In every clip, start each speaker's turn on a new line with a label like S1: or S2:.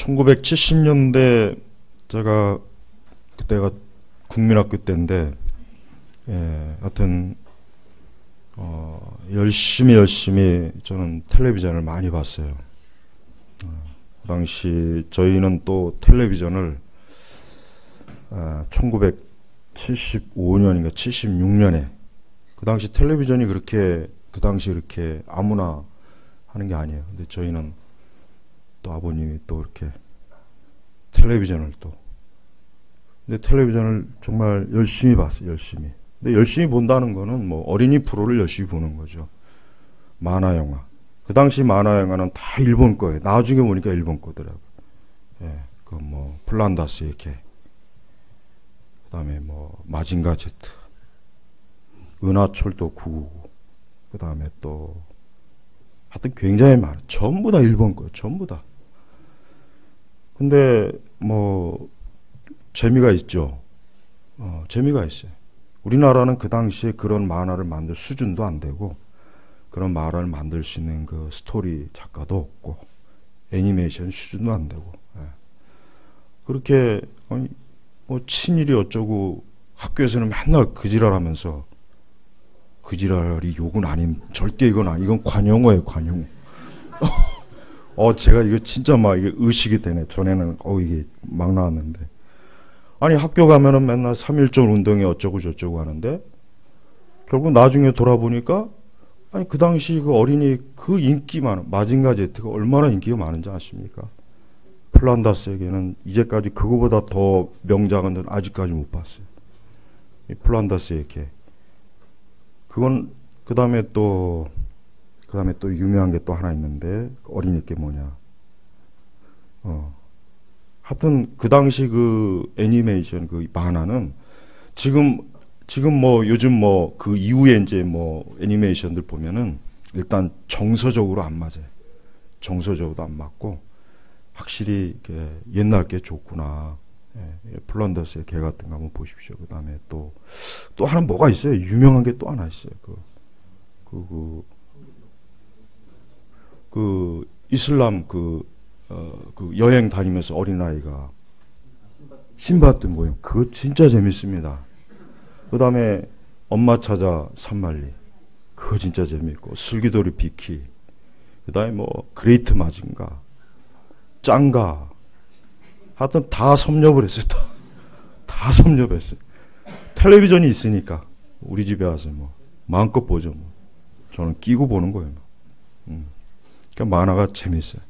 S1: 1970년대 제가 그때가 국민학교 때인데, 하여튼 열심히 저는 텔레비전을 많이 봤어요. 그 당시 저희는 또 텔레비전을 1975년인가 76년에 그 당시 텔레비전이 그렇게 그 당시 이렇게 아무나 하는 게 아니에요. 근데 저희는 또 아버님이 또 이렇게 텔레비전을 또 근데 텔레비전을 정말 열심히 봤어요. 열심히. 근데 열심히 본다는 거는 뭐 어린이 프로를 열심히 보는 거죠. 만화 영화. 그 당시 만화 영화는 다 일본 거예요. 나중에 보니까 일본 거더라고요. 예, 그 뭐 플란다스 이렇게. 그다음에 뭐 마징가 제트, 은하철도 999. 그다음에 또 하여튼 굉장히 많아. 전부 다 일본 거예요. 전부 다. 근데 뭐 재미가 있죠. 재미가 있어요. 우리나라는 그 당시에 그런 만화를 만들 수준도 안 되고 그런 만화를 만들 수 있는 그 스토리 작가도 없고 애니메이션 수준도 안 되고 그렇게 뭐 친일이 어쩌고 학교에서는 맨날 그 지랄하면서 그 지랄이 욕은 아닌 절대 이건 관용어예요. 관용어. 제가 이거 진짜 막 이게 의식이 되네. 전에는 이게 막 나왔는데 아니 학교 가면은 맨날 3.1절 운동이 어쩌고 저쩌고 하는데 결국 나중에 돌아보니까 아니 그 당시 그 어린이 그 인기 많은 마징가 제트가 얼마나 인기가 많은지 아십니까? 플란다스에게는 이제까지 그거보다 더 명작은 아직까지 못 봤어요. 이 플란다스의 개. 그건 그 다음에 또 유명한 게 또 하나 있는데 어린이 게 뭐냐? 하여튼 그 당시 그 애니메이션 그 만화는 지금 뭐 요즘 뭐 그 이후에 이제 뭐 애니메이션들 보면은 일단 정서적으로 안 맞아요. 정서적으로도 안 맞고 확실히 이게 옛날 게 좋구나. 플란다스의 개 같은 거 한번 보십시오. 그 다음에 또 하나 뭐가 있어요. 유명한 게 또 하나 있어요. 그 이슬람 그 여행 다니면서 어린아이가 신밧드 모형 그거 진짜 재밌습니다. 그 다음에 엄마 찾아 산말리 그거 진짜 재밌고 슬기돌이 비키 그 다음에 뭐 그레이트 마징가 짱가 하여튼 다 섭렵을 했어요. 다 섭렵했어요. 텔레비전이 있으니까 우리 집에 와서 뭐 마음껏 보죠. 뭐. 저는 끼고 보는 거예요. 그러니까 만화가 재밌어요.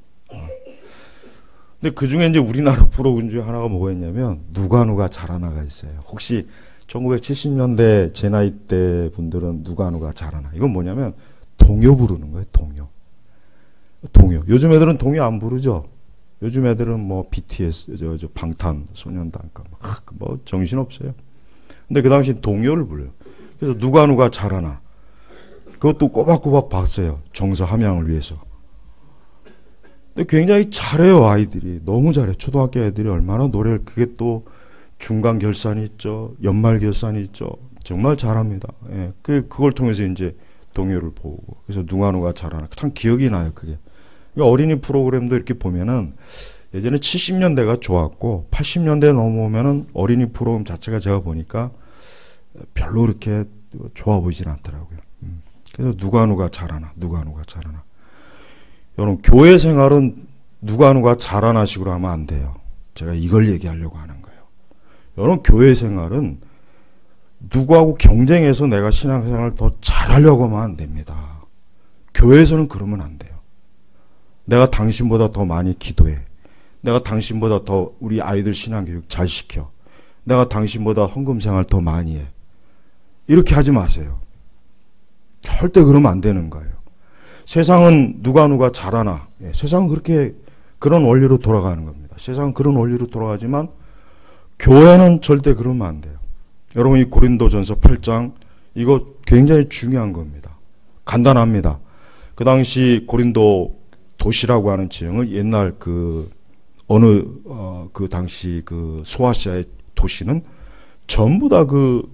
S1: 근데 그 중에 이제 우리나라 프로그램 중에 하나가 뭐였냐면 누가 잘하나가 있어요. 혹시 1970년대 제 나이 때 분들은 누가 잘하나. 이건 뭐냐면 동요 부르는 거예요. 동요. 요즘 애들은 동요 안 부르죠. 요즘 애들은 뭐 BTS, 저 방탄소년단가 뭐 정신 없어요. 근데 그 당시 동요를 불러요. 그래서 누가 잘하나. 그것도 꼬박꼬박 봤어요. 정서 함양을 위해서. 근데 굉장히 잘해요, 아이들이. 너무 잘해요. 초등학교 애들이 얼마나 노래를, 그게 또 중간 결산이 있죠. 연말 결산이 있죠. 정말 잘합니다. 예. 그걸 통해서 이제 동요를 보고. 그래서 누가 잘하나. 참 기억이 나요, 그게. 그러니까 어린이 프로그램도 이렇게 보면은 예전에 70년대가 좋았고 80년대 넘어오면은 어린이 프로그램 자체가 제가 보니까 별로 그렇게 좋아 보이진 않더라고요. 그래서 누가 잘하나. 여러분 교회 생활은 누가 잘하나 식으로 하면 안 돼요. 제가 이걸 얘기하려고 하는 거예요. 여러분 교회 생활은 누구하고 경쟁해서 내가 신앙생활을 더 잘하려고 하면 안 됩니다. 교회에서는 그러면 안 돼요. 내가 당신보다 더 많이 기도해. 내가 당신보다 더 우리 아이들 신앙교육 잘 시켜. 내가 당신보다 헌금생활 더 많이 해. 이렇게 하지 마세요. 절대 그러면 안 되는 거예요. 세상은 누가 잘하나. 세상은 그렇게 그런 원리로 돌아가는 겁니다. 세상은 그런 원리로 돌아가지만 교회는 절대 그러면 안 돼요. 여러분 이 고린도전서 8장 이거 굉장히 중요한 겁니다. 간단합니다. 그 당시 고린도 도시라고 하는 지형은 옛날 그 당시 그 소아시아의 도시는 전부 다 그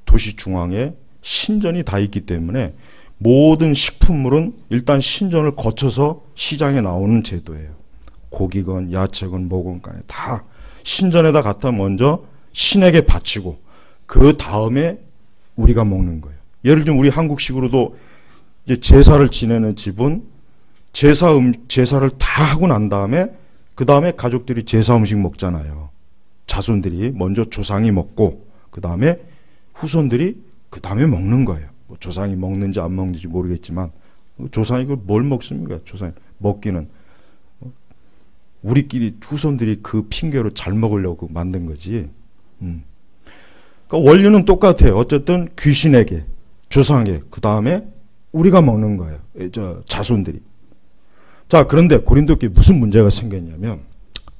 S1: 도시 중앙에 신전이 다 있기 때문에 모든 식품물은 일단 신전을 거쳐서 시장에 나오는 제도예요. 고기건 야채건 뭐건 간에 다 신전에다 갖다 먼저 신에게 바치고 그 다음에 우리가 먹는 거예요. 예를 들면 우리 한국식으로도 이제 제사를 지내는 집은 제사를 다 하고 난 다음에 그 다음에 가족들이 제사 음식 먹잖아요. 자손들이 먼저 조상이 먹고 그 다음에 후손들이 그 다음에 먹는 거예요. 뭐 조상이 먹는지 안 먹는지 모르겠지만 조상이 그걸 뭘 먹습니까? 조상이 먹기는 우리끼리 후손들이 그 핑계로 잘 먹으려고 만든 거지. 그러니까 원리는 똑같아요. 어쨌든 귀신에게, 조상에게, 그 다음에 우리가 먹는 거예요. 자손들이. 자, 그런데 고린도교에 무슨 문제가 생겼냐면,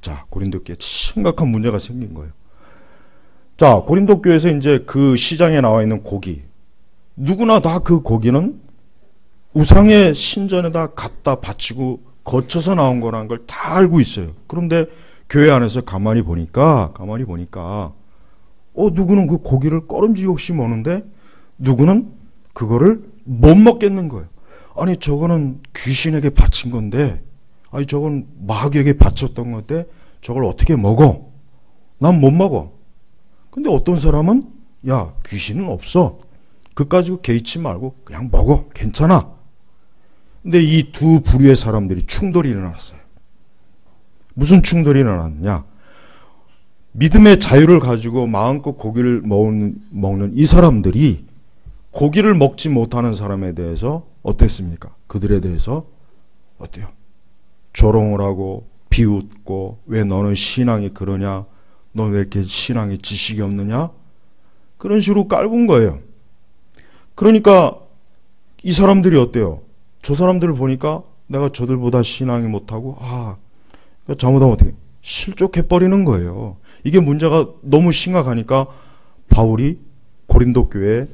S1: 자, 고린도교에 심각한 문제가 생긴 거예요. 자, 고린도교에서 이제 그 시장에 나와 있는 고기, 누구나 다 그 고기는 우상의 신전에다 갖다 바치고 거쳐서 나온 거라는 걸 다 알고 있어요. 그런데 교회 안에서 가만히 보니까 누구는 그 고기를 꺼름지 없이 먹는데 누구는 그거를 못 먹겠는 거예요. 아니 저거는 귀신에게 바친 건데, 아니 저건 마귀에게 바쳤던 건데 저걸 어떻게 먹어? 난 못 먹어. 근데 어떤 사람은 야 귀신은 없어. 그 가지고 개의치 말고 그냥 먹어. 괜찮아. 근데 이 두 부류의 사람들이 충돌이 일어났어요. 무슨 충돌이 일어났냐? 믿음의 자유를 가지고 마음껏 고기를 먹는 이 사람들이 고기를 먹지 못하는 사람에 대해서 어땠습니까? 그들에 대해서 어때요? 조롱을 하고 비웃고, 왜 너는 신앙이 그러냐? 너 왜 이렇게 신앙에 지식이 없느냐? 그런 식으로 깔본 거예요. 그러니까 이 사람들이 어때요? 저 사람들을 보니까 내가 저들보다 신앙이 못하고 잘못하면 어떻게 실족해버리는 거예요. 이게 문제가 너무 심각하니까 바울이 고린도 교회에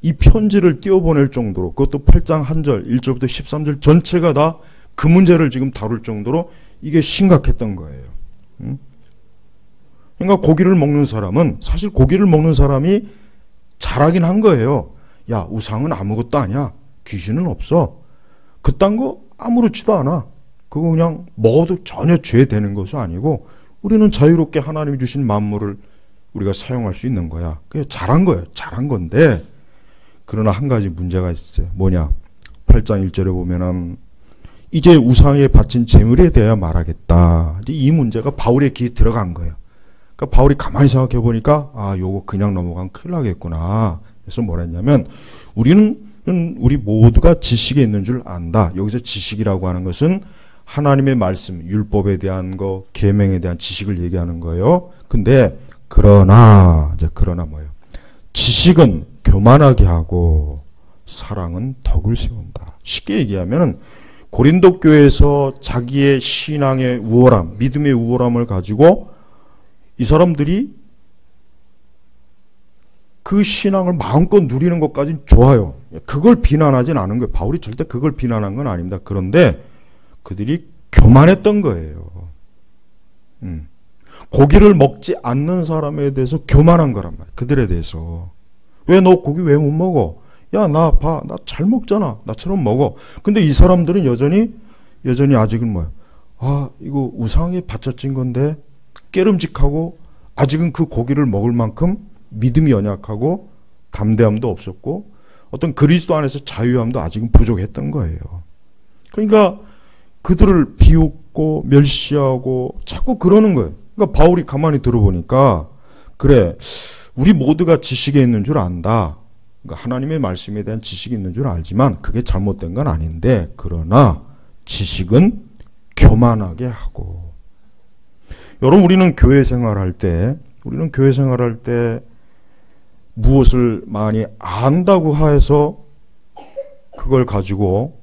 S1: 이 편지를 띄워보낼 정도로, 그것도 8장 1절, 1절부터 13절 전체가 다 그 문제를 지금 다룰 정도로 이게 심각했던 거예요. 그러니까 고기를 먹는 사람은, 사실 고기를 먹는 사람이 잘하긴 한 거예요. 야, 우상은 아무것도 아니야. 귀신은 없어. 그딴 거 아무렇지도 않아. 그거 그냥 먹어도 전혀 죄 되는 것이 아니고 우리는 자유롭게 하나님이 주신 만물을 우리가 사용할 수 있는 거야. 그게 잘한 거예요. 잘한 건데, 그러나 한 가지 문제가 있어요. 뭐냐? 8장 1절에 보면은 이제 우상에 바친 재물에 대하여 말하겠다. 이제 이 문제가 바울의 귀에 들어간 거예요. 그러니까 바울이 가만히 생각해 보니까 요거 그냥 넘어가면 큰일 나겠구나. 그래서 뭐라 했냐면, 우리 모두가 지식에 있는 줄 안다. 여기서 지식이라고 하는 것은 하나님의 말씀, 율법에 대한 거, 계명에 대한 지식을 얘기하는 거예요. 근데 그러나 뭐예요? 지식은 교만하게 하고 사랑은 덕을 세운다. 쉽게 얘기하면은 고린도 교회에서 자기의 신앙의 우월함, 믿음의 우월함을 가지고 이 사람들이 그 신앙을 마음껏 누리는 것까지는 좋아요. 그걸 비난하진 않은 거예요. 바울이 절대 그걸 비난한 건 아닙니다. 그런데 그들이 교만했던 거예요. 고기를 먹지 않는 사람에 대해서 교만한 거란 말이에요. 그들에 대해서. 왜 너 고기 왜 못 먹어? 야, 나 잘 먹잖아. 나처럼 먹어. 근데 이 사람들은 여전히 아직은 뭐야? 이거 우상에 바쳐진 건데 깨름직하고 아직은 그 고기를 먹을 만큼 믿음이 연약하고 담대함도 없었고 어떤 그리스도 안에서 자유함도 아직은 부족했던 거예요. 그러니까 그들을 비웃고 멸시하고 자꾸 그러는 거예요. 그러니까 바울이 가만히 들어보니까, 그래, 우리 모두가 지식에 있는 줄 안다. 그러니까 하나님의 말씀에 대한 지식이 있는 줄 알지만 그게 잘못된 건 아닌데, 그러나 지식은 교만하게 하고. 여러분, 우리는 교회 생활할 때 무엇을 많이 안다고 해서 그걸 가지고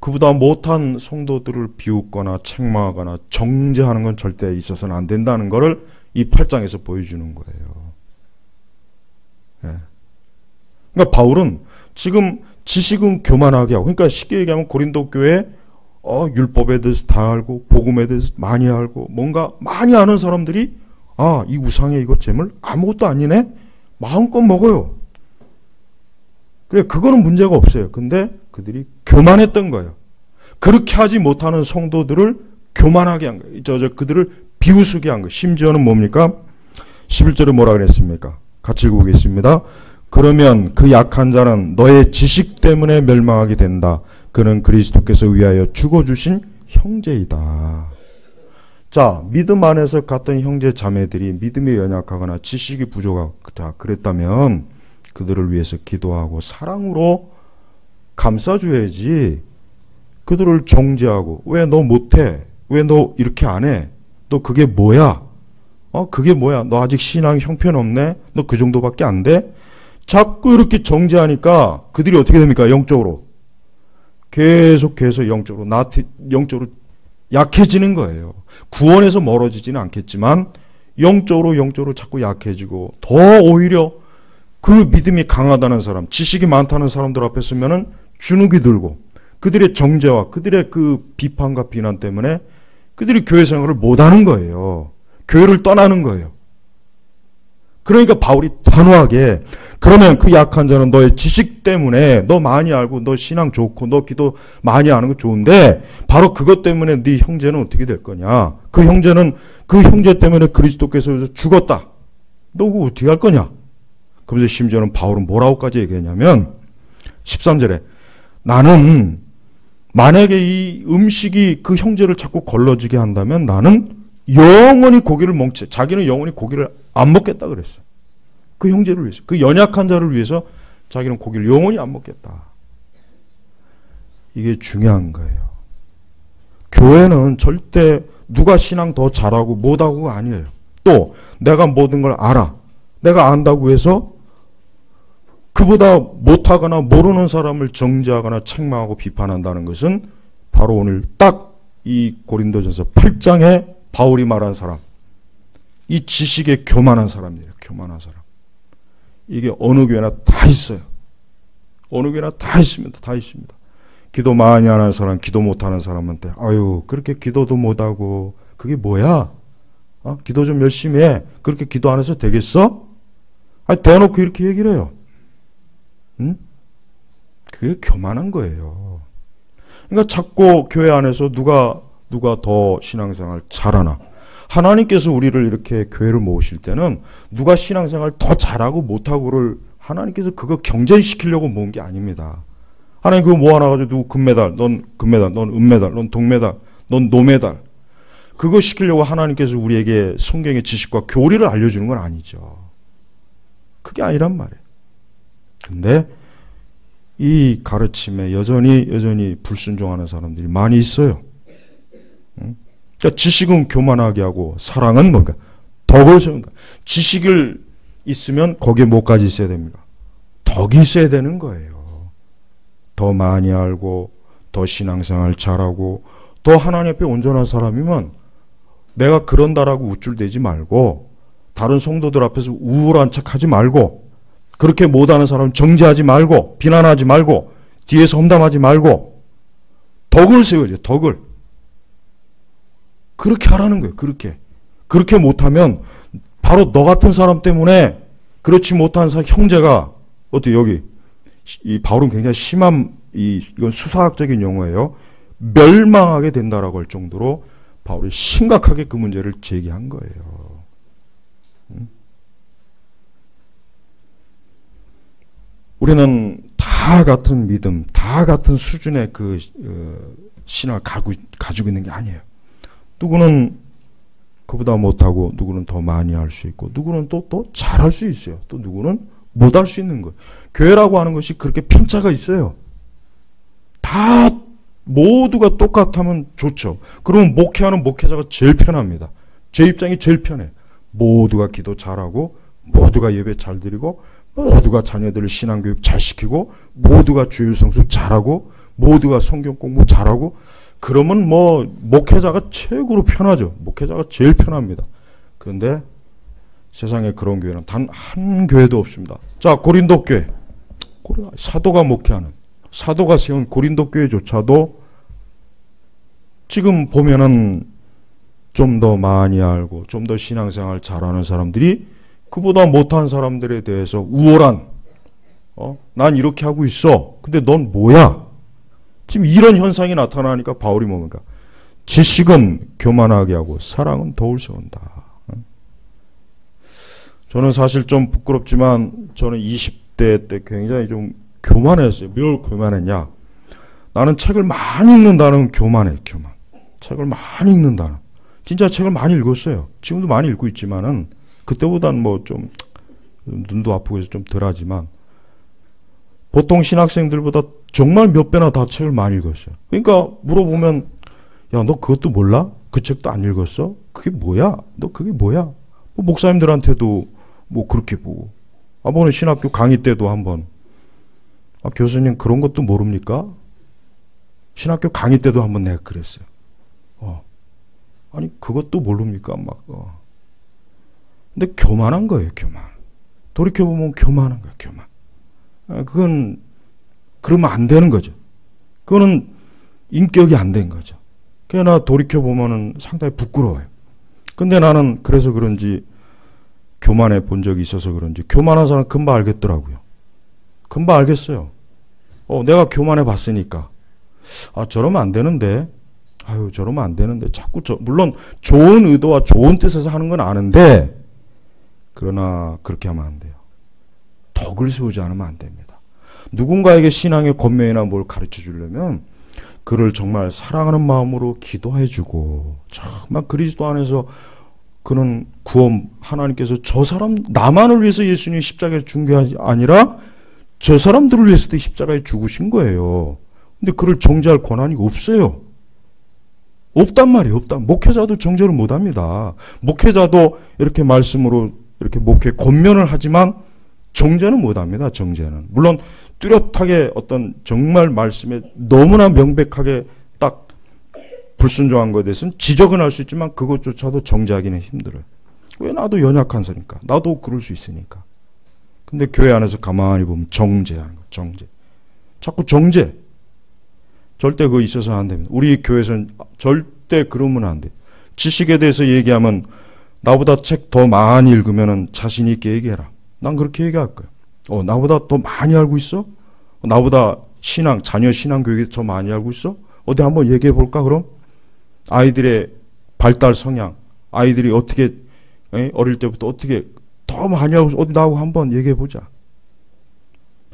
S1: 그보다 못한 성도들을 비웃거나 책망하거나 정죄하는 건 절대 있어서는 안 된다는 것을 이 8장에서 보여주는 거예요. 네. 그러니까 바울은 지금 지식은 교만하게 하고, 그러니까 쉽게 얘기하면 고린도 교회에 율법에 대해서 다 알고 복음에 대해서 많이 알고 뭔가 많이 아는 사람들이 이 우상의 이것 재물 아무것도 아니네? 마음껏 먹어요. 그래, 그거는 문제가 없어요. 근데 그들이 교만했던 거예요. 그렇게 하지 못하는 성도들을 교만하게 한 거예요. 그들을 비웃게 한 거예요. 심지어는 뭡니까? 11절에 뭐라 그랬습니까? 같이 읽어보겠습니다. 그러면 그 약한 자는 너의 지식 때문에 멸망하게 된다. 그는 그리스도께서 위하여 죽어주신 형제이다. 자, 믿음 안에서 갔던 형제 자매들이 믿음에 연약하거나 지식이 부족하고 그랬다면 그들을 위해서 기도하고 사랑으로 감싸줘야지. 그들을 정죄하고 왜 너 못해? 왜 너 이렇게 안 해? 너 그게 뭐야? 그게 뭐야? 너 아직 신앙 형편없네? 너 그 정도밖에 안 돼? 자꾸 이렇게 정죄하니까 그들이 어떻게 됩니까? 영적으로. 계속해서 영적으로 약해지는 거예요. 구원에서 멀어지지는 않겠지만 영적으로 자꾸 약해지고 더 오히려 그 믿음이 강하다는 사람, 지식이 많다는 사람들 앞에 서면은 주눅이 들고 그들의 정죄와 그들의 그 비판과 비난 때문에 그들이 교회 생활을 못하는 거예요. 교회를 떠나는 거예요. 그러니까 바울이 단호하게 그러면 그 약한 자는 너의 지식 때문에 너 많이 알고 너 신앙 좋고 너 기도 많이 하는 거 좋은데 바로 그것 때문에 네 형제는 어떻게 될 거냐. 그 형제는 그 형제 때문에 그리스도께서 죽었다. 너 그거 어떻게 할 거냐. 그러면서 심지어는 바울은 뭐라고까지 얘기했냐면 13절에 나는 만약에 이 음식이 그 형제를 자꾸 걸러지게 한다면 나는 영원히 고기를 자기는 영원히 고기를 안 먹겠다 그랬어. 그 형제를 위해서. 그 연약한 자를 위해서 자기는 고기를 영원히 안 먹겠다. 이게 중요한 거예요. 교회는 절대 누가 신앙 더 잘하고 못하고가 아니에요. 또 내가 모든 걸 알아. 내가 안다고 해서 그보다 못하거나 모르는 사람을 정죄하거나 책망하고 비판한다는 것은 바로 오늘 딱 이 고린도전서 8장에 바울이 말한 사람, 이 지식에 교만한 사람이에요. 교만한 사람. 이게 어느 교회나 다 있어요. 어느 교회나 다 있습니다. 다 있습니다. 기도 많이 하는 사람, 기도 못하는 사람한테 아유 그렇게 기도도 못하고 그게 뭐야? 기도 좀 열심히 해. 그렇게 기도 안 해서 되겠어? 대놓고 이렇게 얘기를 해요. 응? 그게 교만한 거예요. 그러니까 자꾸 교회 안에서 누가 더 신앙생활 잘하나. 하나님께서 우리를 이렇게 교회를 모으실 때는 누가 신앙생활 더 잘하고 못하고를 하나님께서 그거 경쟁시키려고 모은 게 아닙니다. 하나님 그거 모아놔가지고 누구 금메달, 넌 금메달, 넌 은메달, 넌 동메달, 넌 노메달. 그거 시키려고 하나님께서 우리에게 성경의 지식과 교리를 알려주는 건 아니죠. 그게 아니란 말이에요. 근데 이 가르침에 여전히 불순종하는 사람들이 많이 있어요. 그러니까 지식은 교만하게 하고 사랑은 뭔가 덕을 세운다. 지식을 있으면 거기에 뭐까지 있어야 됩니까? 덕이 있어야 되는 거예요. 더 많이 알고 더 신앙생활 잘하고 더 하나님 앞에 온전한 사람이면 내가 그런다라고 우쭐대지 말고 다른 성도들 앞에서 우울한 척하지 말고 그렇게 못하는 사람 정죄하지 말고 비난하지 말고 뒤에서 험담하지 말고 덕을 세워야죠. 덕을. 그렇게 하라는 거예요. 그렇게 못하면 바로 너 같은 사람 때문에 그렇지 못한 형제가 어때 여기 이 바울은 굉장히 심한 이건 수사학적인 용어예요. 멸망하게 된다라고 할 정도로 바울이 심각하게 그 문제를 제기한 거예요. 우리는 다 같은 믿음, 다 같은 수준의 그 신앙을 가지고 있는 게 아니에요. 누구는 그보다 못하고 누구는 더 많이 할 수 있고 누구는 또 잘할 수 있어요. 또 누구는 못할 수 있는 거예요. 교회라고 하는 것이 그렇게 편차가 있어요. 다 모두가 똑같으면 좋죠. 그러면 목회하는 목회자가 제일 편합니다. 제 입장이 제일 편해. 모두가 기도 잘하고 모두가 예배 잘 드리고 모두가 자녀들을 신앙교육 잘 시키고 모두가 주일 성수 잘하고 모두가 성경 공부 잘하고 그러면 뭐 목회자가 최고로 편하죠. 목회자가 제일 편합니다. 그런데 세상에 그런 교회는 단 한 교회도 없습니다. 자, 고린도 교회. 사도가 목회하는 사도가 세운 고린도 교회조차도 지금 보면은 좀 더 많이 알고 좀 더 신앙생활 잘하는 사람들이 그보다 못한 사람들에 대해서 우월한 난 이렇게 하고 있어. 근데 넌 뭐야? 지금 이런 현상이 나타나니까 바울이 뭡니까? 지식은 교만하게 하고 사랑은 도울 세운다. 저는 사실 좀 부끄럽지만 저는 20대 때 굉장히 좀 교만했어요. 뭘 교만했냐? 나는 책을 많이 읽는다는 교만해, 교만. 책을 많이 읽는다는. 진짜 책을 많이 읽었어요. 지금도 많이 읽고 있지만은 그때보다는 뭐 좀 눈도 아프고 해서 좀 덜하지만 보통 신학생들보다 정말 몇 배나 다 책을 많이 읽었어요. 그러니까 물어보면 야, 너 그것도 몰라? 그 책도 안 읽었어? 그게 뭐야? 너 그게 뭐야? 뭐 목사님들한테도 뭐 그렇게 보고 아버는 신학교 강의 때도 한번 교수님 그런 것도 모릅니까? 신학교 강의 때도 한번 내가 그랬어요. 아니 그것도 모릅니까? 막 근데 교만한 거예요, 교만. 돌이켜보면 교만한 거예요, 교만. 그건 그러면 안 되는 거죠. 그거는 인격이 안 된 거죠. 그러나 돌이켜보면은 상당히 부끄러워요. 근데 나는 그래서 그런지 교만해 본 적이 있어서 그런지 교만한 사람 금방 알겠더라고요. 금방 알겠어요. 내가 교만해 봤으니까. 저러면 안 되는데. 저러면 안 되는데. 자꾸 물론 좋은 의도와 좋은 뜻에서 하는 건 아는데 그러나 그렇게 하면 안 돼요. 덕을 세우지 않으면 안 됩니다. 누군가에게 신앙의 권면이나 뭘 가르쳐 주려면 그를 정말 사랑하는 마음으로 기도해주고 정말 그리스도 안에서 그는 구원 하나님께서 저 사람 나만을 위해서 예수님이 십자가에 죽은 게 아니라 저 사람들을 위해서도 십자가에 죽으신 거예요. 근데 그를 정죄할 권한이 없어요. 없단 말이에요. 목회자도 정죄를 못합니다. 목회자도 이렇게 말씀으로 이렇게 목회 권면을 하지만 정죄는 못합니다. 정죄는. 물론 뚜렷하게 어떤 정말 말씀에 너무나 명백하게 딱 불순종한 것에 대해서는 지적은 할 수 있지만 그것조차도 정죄하기는 힘들어요. 왜? 나도 연약한 사니까. 나도 그럴 수 있으니까. 근데 교회 안에서 가만히 보면 정죄하는 거. 정죄. 자꾸 정죄. 절대 그거 있어서는 안 됩니다. 우리 교회에서는 절대 그러면 안 돼요. 지식에 대해서 얘기하면 나보다 책 더 많이 읽으면 자신 있게 얘기해라. 난 그렇게 얘기할 거예요. 나보다 더 많이 알고 있어? 나보다 자녀 신앙 교육에 더 많이 알고 있어? 어디 한번 얘기해 볼까, 그럼? 아이들의 발달 성향, 아이들이 어떻게, 어릴 때부터 어떻게 더 많이 알고 있어? 어디 나하고 한번 얘기해 보자.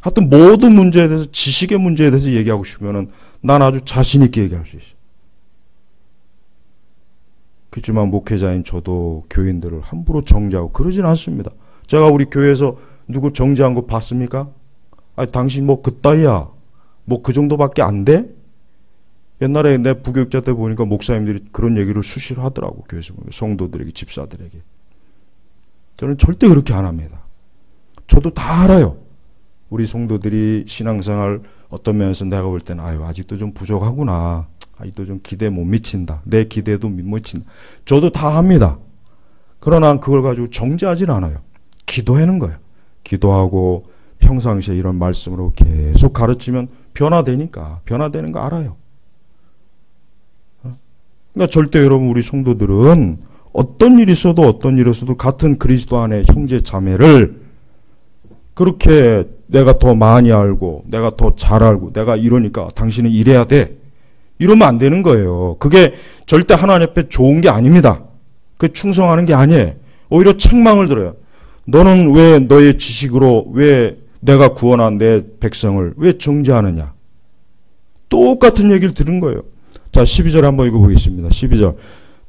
S1: 하여튼 모든 문제에 대해서, 지식의 문제에 대해서 얘기하고 싶으면은 난 아주 자신있게 얘기할 수 있어. 그렇지만 목회자인 저도 교인들을 함부로 정죄하고 그러진 않습니다. 제가 우리 교회에서 누구 정죄한 거 봤습니까? 당신 뭐 그따위야. 뭐 그 정도밖에 안 돼? 옛날에 내 부교육자 때 보니까 목사님들이 그런 얘기를 수시로 하더라고. 교회에서 성도들에게, 집사들에게. 저는 절대 그렇게 안 합니다. 저도 다 알아요. 우리 성도들이 신앙생활 어떤 면에서 내가 볼 때는 아직도 좀 부족하구나. 아직도 좀 기대에 못 미친다. 내 기대도 못 미친다. 저도 다 합니다. 그러나 그걸 가지고 정죄하진 않아요. 기도하는 거예요. 기도하고 평상시에 이런 말씀으로 계속 가르치면 변화되니까. 변화되는 거 알아요. 그러니까 절대 여러분 우리 성도들은 어떤 일이 있어도 같은 그리스도 안에 형제 자매를 그렇게 내가 더 많이 알고 내가 더 잘 알고 내가 이러니까 당신은 이래야 돼. 이러면 안 되는 거예요. 그게 절대 하나님 앞에 좋은 게 아닙니다. 그 충성하는 게 아니에요. 오히려 책망을 들어요. 너는 왜 너의 지식으로 왜 내가 구원한 내 백성을 왜 정죄하느냐. 똑같은 얘기를 들은 거예요. 자, 12절 한번 읽어보겠습니다. 12절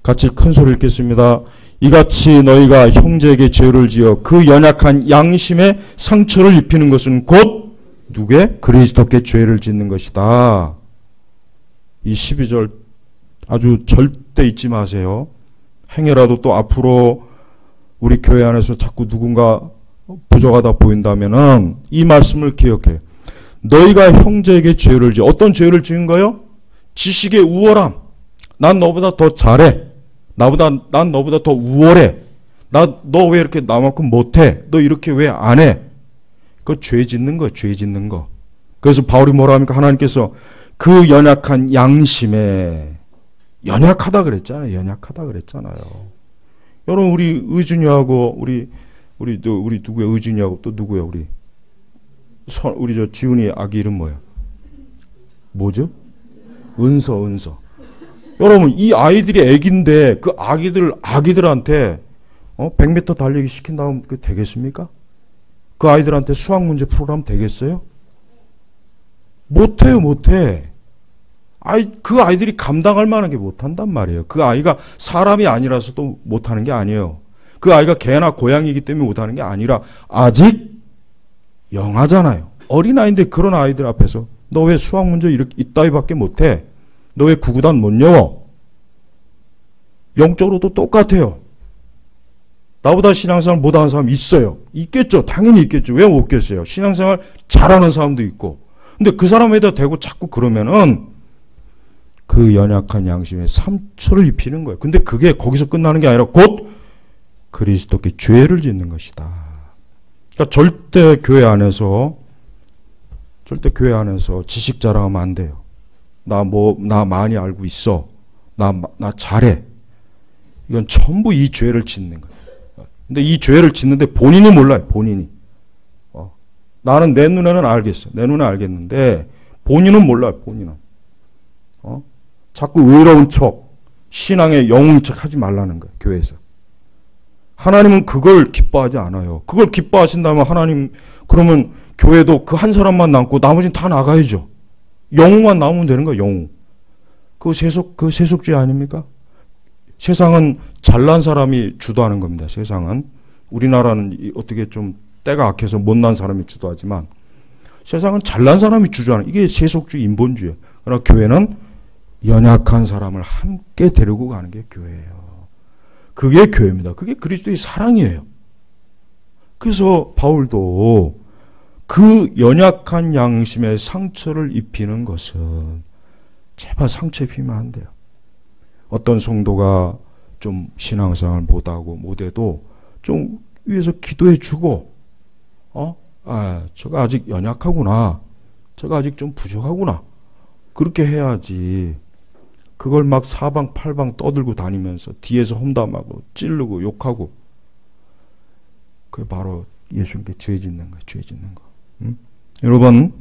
S1: 같이 큰 소리 읽겠습니다. 이같이 너희가 형제에게 죄를 지어 그 연약한 양심에 상처를 입히는 것은 곧 누구의? 그리스도께 죄를 짓는 것이다. 이 12절 아주 절대 잊지 마세요. 행여라도 또 앞으로 우리 교회 안에서 자꾸 누군가 부족하다 보인다면은 이 말씀을 기억해. 너희가 형제에게 죄를 지어. 어떤 죄를 지은 거요? 지식의 우월함. 난 너보다 더 잘해. 난 너보다 더 우월해. 너 왜 이렇게 나만큼 못해? 너 이렇게 왜 안 해? 그거 죄 짓는 거야, 죄 짓는 거. 그래서 바울이 뭐라 합니까? 하나님께서 그 연약한 양심에 연약하다 그랬잖아요. 연약하다 그랬잖아요. 여러분 우리 의준이하고 우리 누구야? 의준이하고 또 누구야? 우리 저 지훈이 아기 이름 뭐야? 뭐죠? 은서. 여러분, 이 아이들이 애기인데 그 아기들한테 100m 달리기 시킨 다음 그 되겠습니까? 그 아이들한테 수학 문제 프로그램 되겠어요? 못해요, 못해. 그 아이들이 감당할 만한 게 못한단 말이에요. 그 아이가 사람이 아니라서 또 못하는 게 아니에요. 그 아이가 개나 고양이기 때문에 못하는 게 아니라 아직 영하잖아요. 어린아이인데 그런 아이들 앞에서 너 왜 수학 문제 이따위밖에 못해? 너 왜 구구단 못 외워? 영적으로도 똑같아요. 나보다 신앙생활 못하는 사람 있어요. 있겠죠. 당연히 있겠죠. 왜 없겠어요? 신앙생활 잘하는 사람도 있고. 근데 그 사람에다 대고 자꾸 그러면은 그 연약한 양심에 상처를 입히는 거예요. 근데 그게 거기서 끝나는 게 아니라 곧 그리스도께 죄를 짓는 것이다. 그러니까 절대 교회 안에서 지식 자랑하면 안 돼요. 나 많이 알고 있어. 나 잘해. 이건 전부 이 죄를 짓는 거예요. 근데 이 죄를 짓는데 본인이 몰라요. 본인이. 나는 내 눈에는 알겠어. 내 눈에 알겠는데 본인은 몰라요. 본인은. 자꾸 의로운 척, 신앙의 영웅 척 하지 말라는 거예요. 교회에서. 하나님은 그걸 기뻐하지 않아요. 그걸 기뻐하신다면 하나님, 그러면 교회도 그 한 사람만 남고 나머지는 다 나가야죠. 영웅만 남으면 되는 거예요. 영웅. 그 세속주의 아닙니까? 세상은 잘난 사람이 주도하는 겁니다. 세상은. 우리나라는 어떻게 좀 때가 악해서 못난 사람이 주도하지만 세상은 잘난 사람이 주도하는, 이게 세속주의, 인본주의. 그러나 교회는 연약한 사람을 함께 데리고 가는 게 교회예요. 그게 교회입니다. 그게 그리스도의 사랑이에요. 그래서 바울도 그 연약한 양심에 상처를 입히는 것은 제발 상처 입히면 안 돼요. 어떤 성도가 좀 신앙생활 못해도 좀 위에서 기도해 주고, 저가 아직 연약하구나. 저가 아직 좀 부족하구나. 그렇게 해야지. 그걸 막 사방팔방 떠들고 다니면서 뒤에서 험담하고 찌르고 욕하고, 그게 바로 예수님께 죄 짓는 거예요. 죄 짓는 거. 여러분,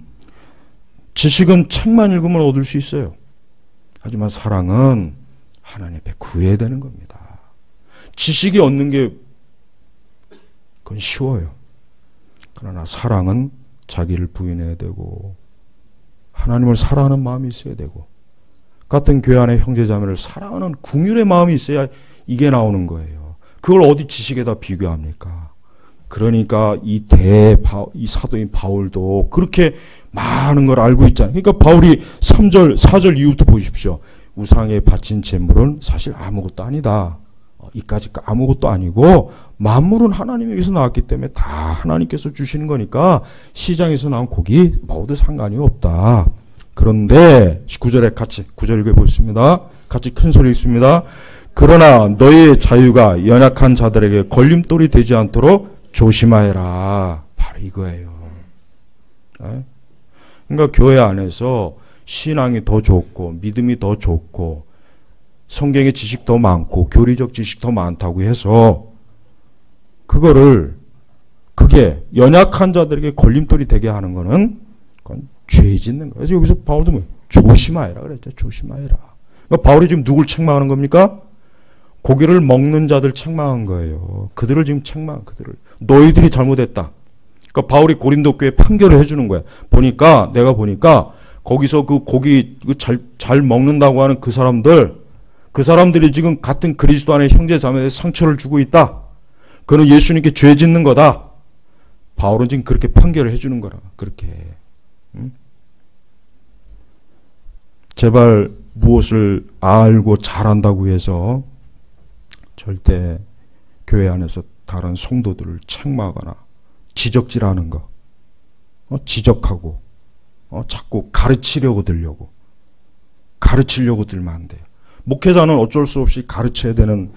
S1: 지식은 책만 읽으면 얻을 수 있어요. 하지만 사랑은 하나님 앞에 구해야 되는 겁니다. 지식이 얻는 게 그건 쉬워요. 그러나 사랑은 자기를 부인해야 되고 하나님을 사랑하는 마음이 있어야 되고 같은 교회 안에 형제자매를 사랑하는 긍휼의 마음이 있어야 이게 나오는 거예요. 그걸 어디 지식에다 비교합니까? 그러니까 이 사도인 바울도 그렇게 많은 걸 알고 있잖아요. 그러니까 바울이 4절 이후부터 보십시오. 우상에 바친 재물은 사실 아무것도 아니다. 이까짓 아무것도 아니고 만물은 하나님에게서 나왔기 때문에 다 하나님께서 주시는 거니까 시장에서 나온 고기 먹어도 상관이 없다. 그런데 9절에 같이 9절 읽어보겠습니다. 같이 큰 소리 읽습니다. 그러나 너의 자유가 연약한 자들에게 걸림돌이 되지 않도록 조심하여라. 바로 이거예요. 그러니까 교회 안에서 신앙이 더 좋고 믿음이 더 좋고 성경의 지식 더 많고 교리적 지식 더 많다고 해서 그게 연약한 자들에게 걸림돌이 되게 하는 거는 그건 죄 짓는 거예요. 그래서 여기서 바울도 뭐 조심하여라 그랬죠. 조심하여라. 그러니까 바울이 지금 누굴 책망하는 겁니까? 고기를 먹는 자들 책망한 거예요. 그들을 지금 그들을. 너희들이 잘못했다. 그러니까 바울이 고린도 교회에 판결을 해주는 거야. 내가 보니까 거기서 그 고기 잘 먹는다고 하는 그 사람들이 지금 같은 그리스도 안에 형제자매에 상처를 주고 있다. 그는 예수님께 죄 짓는 거다. 바울은 지금 그렇게 판결을 해주는 거라. 그렇게. 제발 무엇을 알고 잘한다고 해서 절대 교회 안에서 다른 성도들을 책망하거나 지적질하는 거, 지적하고 자꾸 가르치려고 들면 안 돼요. 목회자는 어쩔 수 없이 가르쳐야 되는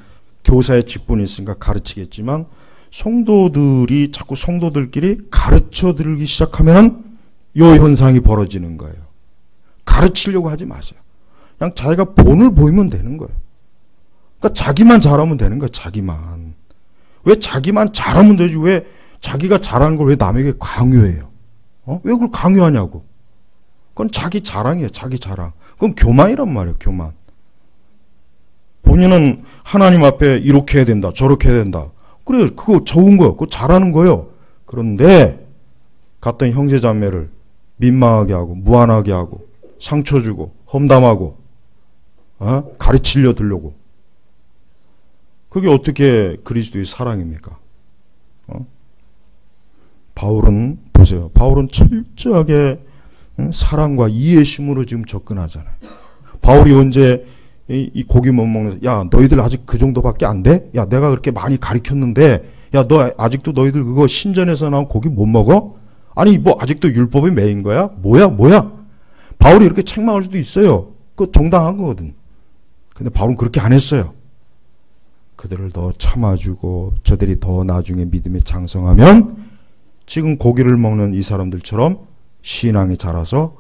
S1: 교사의 직분이 있으니까 가르치겠지만 성도들이 자꾸 성도들끼리 가르쳐 들기 시작하면 이 현상이 벌어지는 거예요. 가르치려고 하지 마세요. 그냥 자기가 본을 보이면 되는 거예요. 그러니까 자기만 잘하면 되는 거예요. 자기만. 왜 자기만 잘하면 되지? 왜 자기가 잘하는 걸 왜 남에게 강요해요? 왜 그걸 강요하냐고. 그건 자기 자랑이에요. 자기 자랑. 그건 교만이란 말이에요. 교만. 본인은 하나님 앞에 이렇게 해야 된다, 저렇게 해야 된다. 그래, 그거 좋은 거요. 그거 잘하는 거요. 그런데 갔던 형제 자매를 민망하게 하고 무안하게 하고 상처 주고 험담하고 가르치려 들려고. 그게 어떻게 그리스도의 사랑입니까? 바울은 보세요. 바울은 철저하게 사랑과 이해심으로 지금 접근하잖아요. 바울이 언제 이 고기 못 먹는, 야 너희들 아직 그 정도밖에 안 돼? 야 내가 그렇게 많이 가르쳤는데 야 너 아직도 너희들 그거 신전에서 나온 고기 못 먹어? 아니 뭐 아직도 율법에 매인 거야? 뭐야? 바울이 이렇게 책망할 수도 있어요. 그거 정당한 거거든. 근데 바울은 그렇게 안 했어요. 그들을 더 참아주고 저들이 더 나중에 믿음에 장성하면 지금 고기를 먹는 이 사람들처럼 신앙이 자라서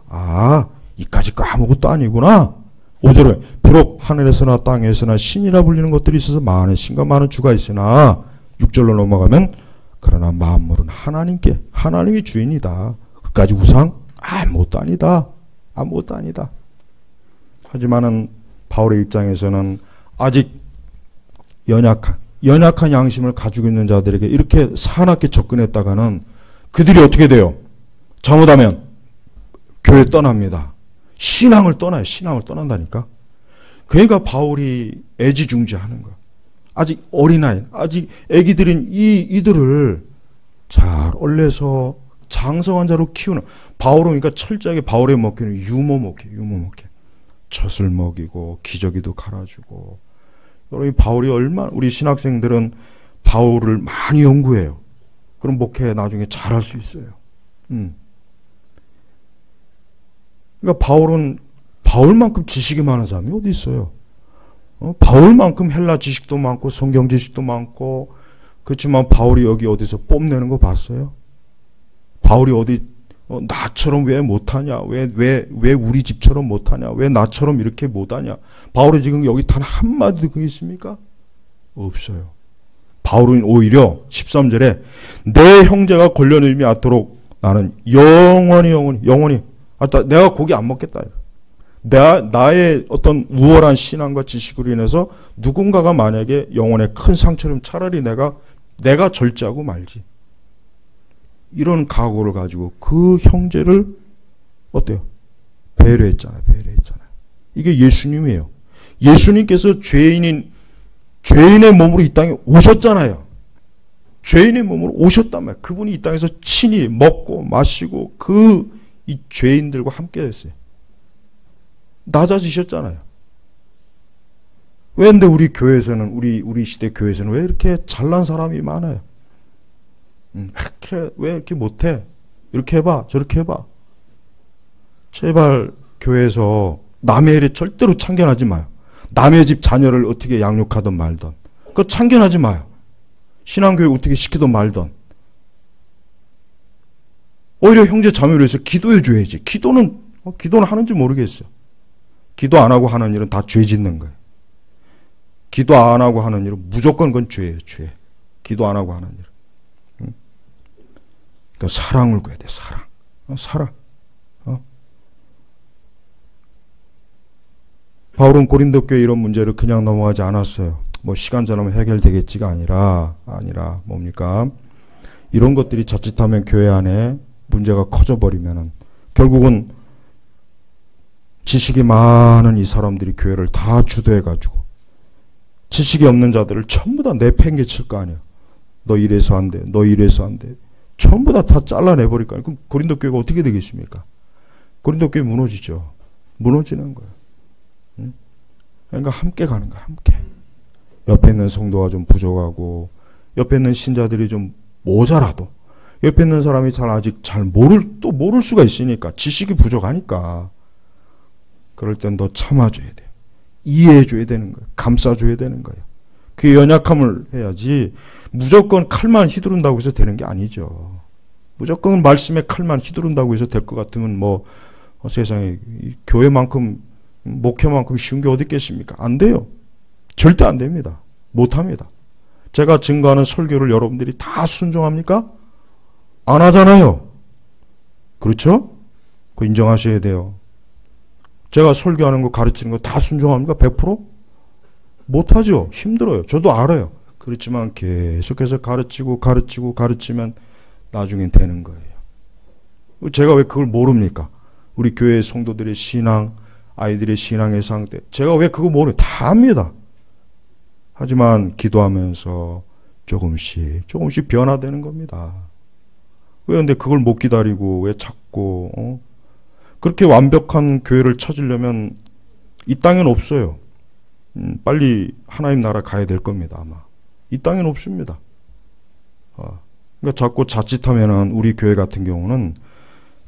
S1: 이까짓 거 아무것도 아니구나. 5절에 비록 하늘에서나 땅에서나 신이라 불리는 것들이 있어서 많은 신과 많은 주가 있으나 6절로 넘어가면 그러나 만물은 하나님께, 하나님이 주인이다. 그까지 우상? 아무것도 아니다. 하지만은 바울의 입장에서는 아직 연약한 양심을 가지고 있는 자들에게 이렇게 사납게 접근했다가는 그들이 어떻게 돼요? 잘못하면 교회 떠납니다. 신앙을 떠나요. 신앙을 떠난다니까. 그러니까 바울이 애지중지하는 거야. 아직 어린아이, 아직 애기들인 이들을 잘 얼려서 장성한 자로 키우는, 바울은 그러니까 철저하게 바울의 목회는 유모 목회. 젖을 먹이고 기저귀도 갈아주고. 여러분 바울이 얼마나, 우리 신학생들은 바울을 많이 연구해요. 그럼 목회 나중에 잘할 수 있어요. 그러니까 바울은 바울만큼 지식이 많은 사람이 어디 있어요? 바울만큼 헬라 지식도 많고 성경 지식도 많고. 그렇지만 바울이 여기 어디서 뽐내는 거 봤어요? 바울이 어디 나처럼 왜 못하냐? 왜 우리 집처럼 못하냐? 왜 나처럼 이렇게 못하냐? 바울이 지금 여기 단 한마디도 그게 있습니까? 없어요. 바울은 오히려 13절에 내 형제가 권련임이 않도록 나는 영원히 내가 고기 안 먹겠다. 나의 어떤 우월한 신앙과 지식으로 인해서 누군가가 만약에 영혼에 큰 상처를, 차라리 내가 절제하고 말지. 이런 각오를 가지고 그 형제를 어때요? 배려했잖아요. 이게 예수님이에요. 예수님께서 죄인의 몸으로 이 땅에 오셨잖아요. 죄인의 몸으로 오셨단 말이에요. 그분이 이 땅에서 친히 먹고 마시고 이 죄인들과 함께 했어요. 낮아지셨잖아요. 왜 근데 우리 교회에서는, 우리 시대 교회에서는 왜 이렇게 잘난 사람이 많아요? 왜 이렇게 못해? 이렇게 해봐, 저렇게 해봐. 제발 교회에서 남의 일에 절대로 참견하지 마요. 남의 집 자녀를 어떻게 양육하든 말든 그거 참견하지 마요. 신앙교육 어떻게 시키든 말든. 오히려 형제 자매를 위해서 기도해 줘야지. 기도는 하는지 모르겠어요. 기도 안 하고 하는 일은 다 죄 짓는 거예요. 기도 안 하고 하는 일은 무조건 그건 죄예요. 죄. 기도 안 하고 하는 일. 그러니까 사랑을 구해야 돼. 사랑. 바울은 고린도 교회 이런 문제를 그냥 넘어가지 않았어요. 뭐 시간 지나면 해결되겠지가 아니라 뭡니까? 이런 것들이 자칫하면 교회 안에 문제가 커져버리면은 결국은 지식이 많은 이 사람들이 교회를 다 주도해가지고 지식이 없는 자들을 전부 다 내팽개칠 거 아니에요. 너 이래서 안 돼. 너 이래서 안 돼. 전부 다 잘라내버릴 거 아니에요. 그럼 고린도 교회가 어떻게 되겠습니까? 고린도 교회 무너지죠. 무너지는 거예요. 그러니까 함께 가는 거야. 함께. 옆에 있는 성도가 좀 부족하고 옆에 있는 신자들이 좀 모자라도 옆에 있는 사람이 아직 잘 모를 수가 있으니까, 지식이 부족하니까 그럴 땐 더 참아줘야 돼요. 이해해줘야 되는 거예요. 감싸줘야 되는 거예요. 그 연약함을 해야지 무조건 칼만 휘두른다고 해서 되는 게 아니죠. 무조건 말씀에 칼만 휘두른다고 해서 될 것 같으면 세상에 교회만큼 목회만큼 쉬운 게 어디 있겠습니까? 안 돼요. 절대 안 됩니다. 못합니다. 제가 증거하는 설교를 여러분들이 다 순종합니까? 안 하잖아요. 그렇죠? 그거 인정하셔야 돼요. 제가 설교하는 거 가르치는 거 다 순종합니까? 100%? 못하죠. 힘들어요. 저도 알아요. 그렇지만 계속해서 가르치면 나중엔 되는 거예요. 제가 왜 그걸 모릅니까? 우리 교회 성도들의 신앙, 아이들의 신앙의 상태, 제가 왜 그거 모르요? 다 압니다. 하지만 기도하면서 조금씩 변화되는 겁니다. 왜 근데 그걸 못 기다리고 왜 자꾸 그렇게 완벽한 교회를 찾으려면 이 땅엔 없어요. 빨리 하나님 나라 가야 될 겁니다. 아마 이 땅엔 없습니다. 그러니까 자꾸 자칫하면은 우리 교회 같은 경우는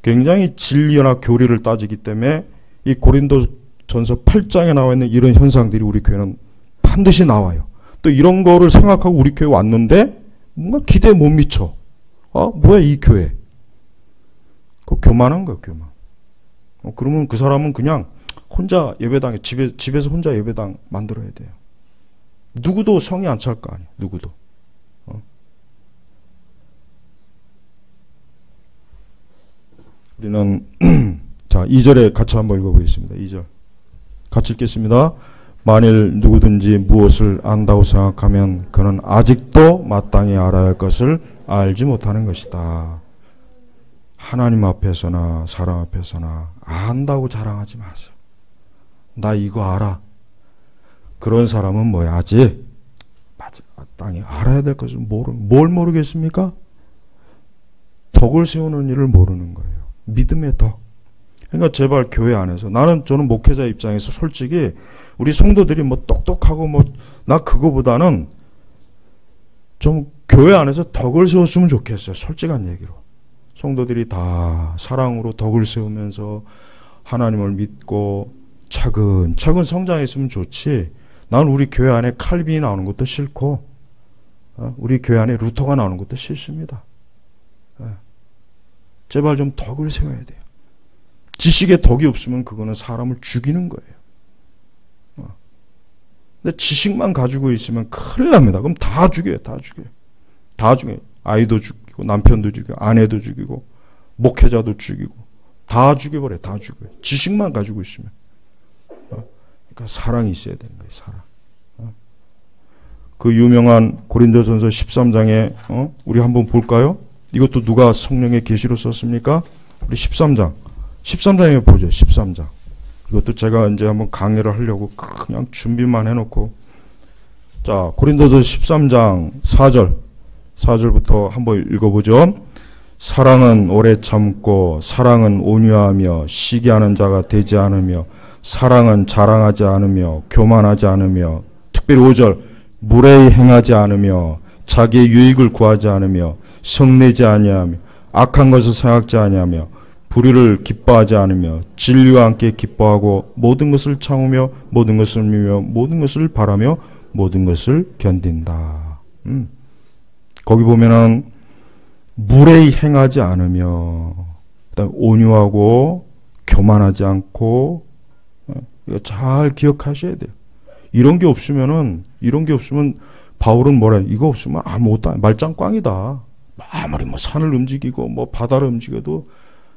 S1: 굉장히 진리나 교리를 따지기 때문에 이 고린도전서 8장에 나와 있는 이런 현상들이 우리 교회는 반드시 나와요. 또 이런 거를 생각하고 우리 교회 왔는데 뭔가 기대에 못 미쳐. 뭐야 이 교회. 그거 교만한 거야, 교만. 그러면 그 사람은 그냥 혼자 예배당에 집에서 혼자 예배당 만들어야 돼요. 누구도 성이 안 찰 거 아니에요. 누구도. 우리는 자 2절에 같이 한번 읽어보겠습니다. 2절 같이 읽겠습니다. 만일 누구든지 무엇을 안다고 생각하면 그는 아직도 마땅히 알아야 할 것을 알지 못하는 것이다. 하나님 앞에서나 사람 앞에서나 안다고 자랑하지 마세요. 나 이거 알아. 그런 사람은 뭐야? 아직 마땅히 알아야 될 것을 뭘 모르겠습니까? 덕을 세우는 일을 모르는 거예요. 믿음의 덕. 그러니까 제발 교회 안에서 저는 목회자 입장에서 솔직히 우리 성도들이 뭐 똑똑하고 나 그거보다는 좀 교회 안에서 덕을 세웠으면 좋겠어요. 솔직한 얘기로. 성도들이 다 사랑으로 덕을 세우면서 하나님을 믿고 차근차근 성장했으면 좋지. 난 우리 교회 안에 칼빈이 나오는 것도 싫고 우리 교회 안에 루터가 나오는 것도 싫습니다. 제발 좀 덕을 세워야 돼요. 지식에 덕이 없으면 그거는 사람을 죽이는 거예요. 근데 지식만 가지고 있으면 큰일 납니다. 그럼 다 죽여요. 아이도 죽이고 남편도 죽이고 아내도 죽이고 목회자도 죽이고 다 죽여버려요. 다 죽여요. 지식만 가지고 있으면. 그러니까 사랑이 있어야 되는 거예요. 사랑. 그 유명한 고린도전서 13장에 우리 한번 볼까요? 이것도 누가 성령의 계시로 썼습니까? 우리 13장에 보죠. 13장. 이것도 제가 이제 한번 강의를 하려고 그냥 준비만 해놓고. 자, 고린도서 13장 4절부터 한번 읽어보죠. 사랑은 오래 참고 사랑은 온유하며 시기하는 자가 되지 않으며 사랑은 자랑하지 않으며 교만하지 않으며 특별히 5절 무례히 행하지 않으며 자기의 유익을 구하지 않으며 성내지 아니하며 악한 것을 생각지 아니하며 불의를 기뻐하지 않으며 진리와 함께 기뻐하고 모든 것을 참으며 모든 것을 믿으며 모든 것을 바라며 모든 것을 견딘다. 거기 보면은 무례히 행하지 않으며 그다음 온유하고 교만하지 않고 이거 잘 기억하셔야 돼요. 이런 게 없으면 바울은 이거 없으면 아무것도 아니야. 말짱꽝이다. 아무리 산을 움직이고 바다를 움직여도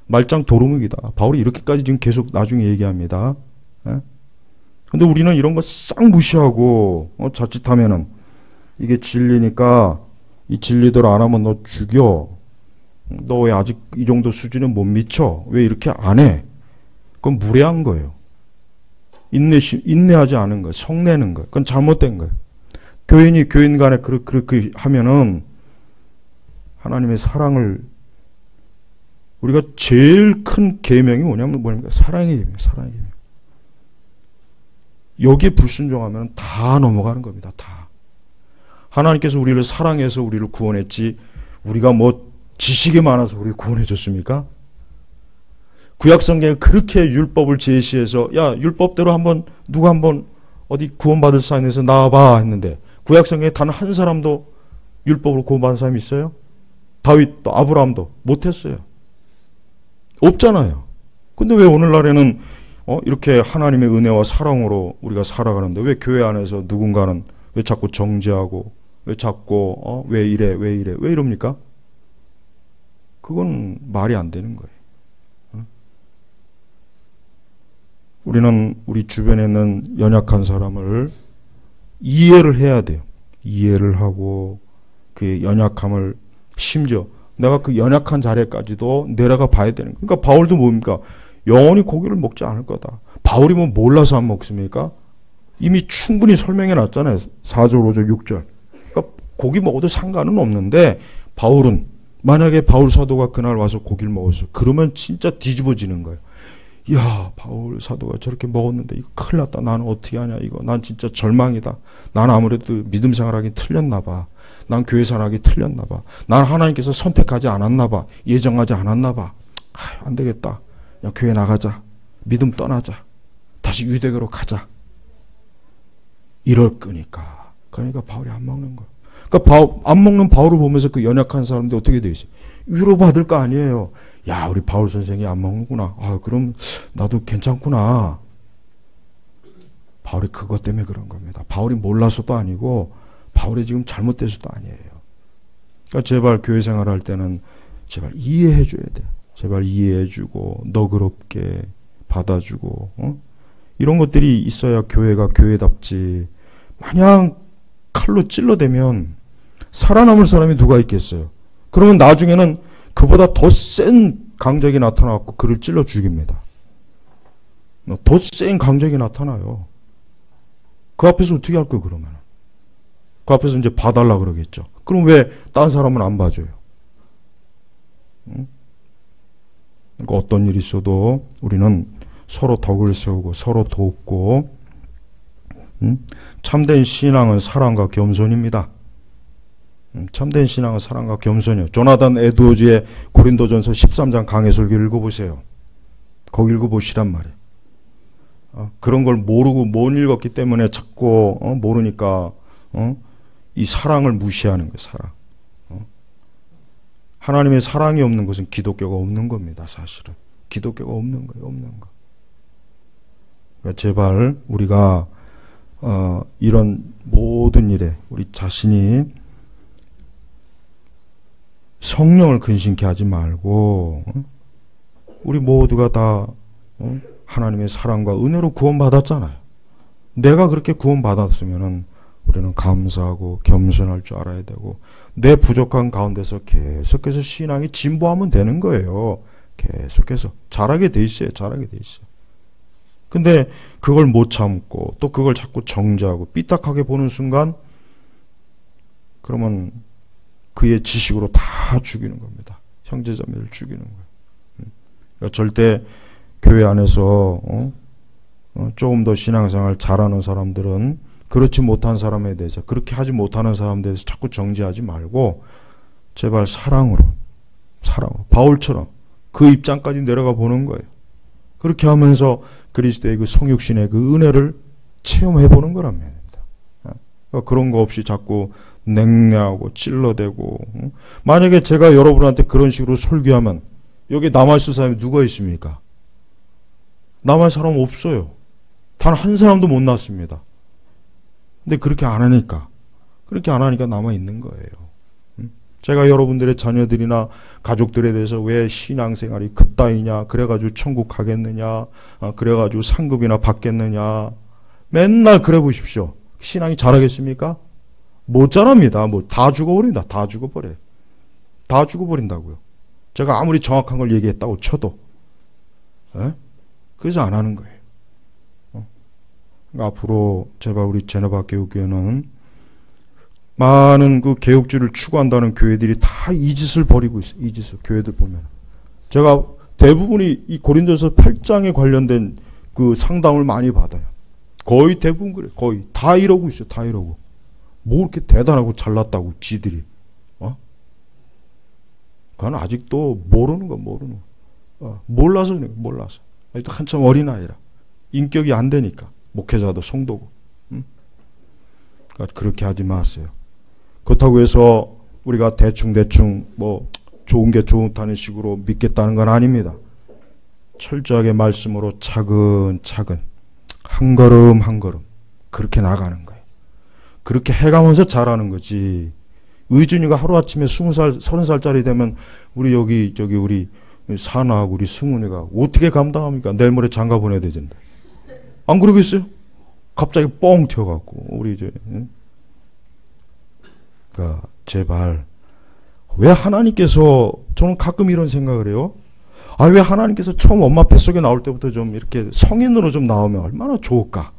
S1: 말짱 도루묵이다. 바울이 이렇게까지 지금 계속 나중에 얘기합니다. 근데 우리는 이런 거 싹 무시하고 자칫하면은 이게 진리니까 이 진리대로 안 하면 너 죽여. 너 왜 아직 이 정도 수준은 못 미쳐? 왜 이렇게 안 해? 그건 무례한 거예요. 인내하지 않은 거예요. 성내는 거예요. 그건 잘못된 거예요. 교인이 교인 간에 그렇게 하면은 하나님의 사랑을 우리가 제일 큰 계명이 뭐냐면 사랑의 계명, 사랑의 계명. 여기에 불순종하면 다 넘어가는 겁니다. 다. 하나님께서 우리를 사랑해서 우리를 구원했지 우리가 지식이 많아서 우리를 구원해 줬습니까? 구약성경에 그렇게 율법을 제시해서 율법대로 누가 한번 어디 구원받을 사인에서 나와봐 했는데 구약성경에 단 한 사람도 율법으로 구원받은 사람이 있어요? 다윗도 아브라함도 못했어요. 없잖아요. 근데 왜 오늘날에는 이렇게 하나님의 은혜와 사랑으로 우리가 살아가는데 왜 교회 안에서 누군가는 왜 자꾸 정죄하고 왜 자꾸 왜 이래 왜 이럽니까? 그건 말이 안 되는 거예요. 우리는 우리 주변에 있는 연약한 사람을 이해를 해야 돼요. 이해를 하고 그 연약함을 심지어 내가 그 연약한 자리까지도 내려가 봐야 되는 거예요. 그러니까 바울도 뭡니까? 영원히 고기를 먹지 않을 거다. 바울이 뭐 몰라서 안 먹습니까? 이미 충분히 설명해 놨잖아요. 4절, 5절, 6절. 그러니까 고기 먹어도 상관은 없는데 바울은 만약에 바울 사도가 그날 와서 고기를 먹었어. 그러면 진짜 뒤집어지는 거예요. 야, 바울 사도가 저렇게 먹었는데 이거 큰일 났다. 나는 어떻게 하냐 이거. 난 진짜 절망이다. 난 아무래도 믿음 생활하기 틀렸나 봐. 난 교회 생활하기 틀렸나 봐. 난 하나님께서 선택하지 않았나 봐. 예정하지 않았나 봐. 안 되겠다. 그냥 교회 나가자. 믿음 떠나자. 다시 유대교로 가자. 이럴 거니까. 그러니까 바울이 안 먹는 거예요. 그러니까 안 먹는 바울을 보면서 그 연약한 사람들 어떻게 돼 있어요? 위로받을 거 아니에요. 야, 우리 바울 선생이 안 먹는구나. 아, 그럼 나도 괜찮구나. 바울이 그것 때문에 그런 겁니다. 바울이 몰라서도 아니고 바울이 지금 잘못돼서도 아니에요. 그러니까 제발 교회 생활할 때는 제발 이해해 줘야 돼요. 제발 이해해 주고 너그럽게 받아주고 이런 것들이 있어야 교회가 교회답지. 마냥 칼로 찔러대면 살아남을 사람이 누가 있겠어요. 그러면 나중에는 그보다 더 센 강적이 나타나고 그를 찔러 죽입니다. 더 센 강적이 나타나요. 그 앞에서 어떻게 할 거예요, 그러면? 그 앞에서 이제 봐달라 그러겠죠. 그럼 왜 딴 사람은 안 봐줘요? 그러니까 어떤 일이 있어도 우리는 서로 덕을 세우고 서로 돕고 참된 신앙은 사랑과 겸손입니다. 참된 신앙은 사랑과 겸손이요. 조나단 에드워즈의 고린도전서 13장 강해설교 읽어보세요. 거기 읽어보시란 말이에요. 그런 걸 모르고 못 읽었기 때문에 자꾸 모르니까 이 사랑을 무시하는 거예요. 사랑. 하나님의 사랑이 없는 것은 기독교가 없는 겁니다. 사실은. 기독교가 없는 거예요. 없는 거. 그러니까 제발 우리가 이런 모든 일에 우리 자신이 성령을 근심케 하지 말고 우리 모두가 다 하나님의 사랑과 은혜로 구원받았잖아요. 내가 그렇게 구원받았으면은 우리는 감사하고 겸손할 줄 알아야 되고 내 부족한 가운데서 계속해서 신앙이 진보하면 되는 거예요. 계속해서 잘하게 돼 있어요. 잘하게 돼 있어요. 근데 그걸 못 참고 또 그걸 자꾸 정죄하고 삐딱하게 보는 순간 그러면 그의 지식으로 다 죽이는 겁니다. 형제자매를 죽이는 거예요. 그러니까 절대 교회 안에서 조금 더 신앙생활 잘하는 사람들은 그렇지 못한 사람에 대해서 그렇게 하지 못하는 사람에 대해서 자꾸 정죄하지 말고 제발 사랑으로 바울처럼 그 입장까지 내려가 보는 거예요. 그렇게 하면서 그리스도의 그 성육신의 그 은혜를 체험해 보는 거란 말입니다. 그러니까 그런 거 없이 자꾸 냉랭하고 찔러대고 만약에 제가 여러분한테 그런 식으로 설교하면 여기 남아있을 사람이 누가 있습니까? 남아있을 사람 없어요. 단 한 사람도 못 났습니다. 근데 그렇게 안 하니까 남아있는 거예요. 제가 여러분들의 자녀들이나 가족들에 대해서 왜 신앙생활이 그따위냐 그래가지고 천국 가겠느냐 그래가지고 상급이나 받겠느냐 맨날 그래 보십시오. 신앙이 자라겠습니까? 못 자랍니다. 뭐 다 죽어버린다. 다 죽어버려요. 다 죽어버린다고요. 제가 아무리 정확한 걸 얘기했다고 쳐도 그래서 안 하는 거예요. 그러니까 앞으로 제발 우리 제네바 개혁교회는 많은 그 개혁주의를 추구한다는 교회들이 다 이 짓을 벌이고 있어요. 이 짓을 교회들 보면 제가 대부분이 이 고린도서 8장에 관련된 그 상담을 많이 받아요. 거의 대부분 그래. 거의 다 이러고 있어요. 다 이러고. 뭐 이렇게 대단하고 잘났다고 지들이. 그건 아직도 모르는 거. 몰라서 그래. 몰라서. 아직도 한참 어린아이라. 인격이 안 되니까. 목회자도 성도고. 그러니까 그렇게 하지 마세요. 그렇다고 해서 우리가 대충 뭐 좋은 게 좋다는 식으로 믿겠다는 건 아닙니다. 철저하게 말씀으로 차근차근 한 걸음 한 걸음 그렇게 나가는 거예요. 그렇게 해가면서 잘하는 거지. 의준이가 하루아침에 20살, 30살짜리 되면 우리 우리 사나하고 우리 승훈이가 어떻게 감당합니까? 내일 모레 장가 보내야 되는데. 안 그러겠어요? 갑자기 뻥 튀어갖고 우리 이제 그러니까 제발 왜 하나님께서 저는 가끔 이런 생각을 해요. 아, 왜 하나님께서 처음 엄마 뱃속에 나올 때부터 좀 이렇게 성인으로 좀 나오면 얼마나 좋을까.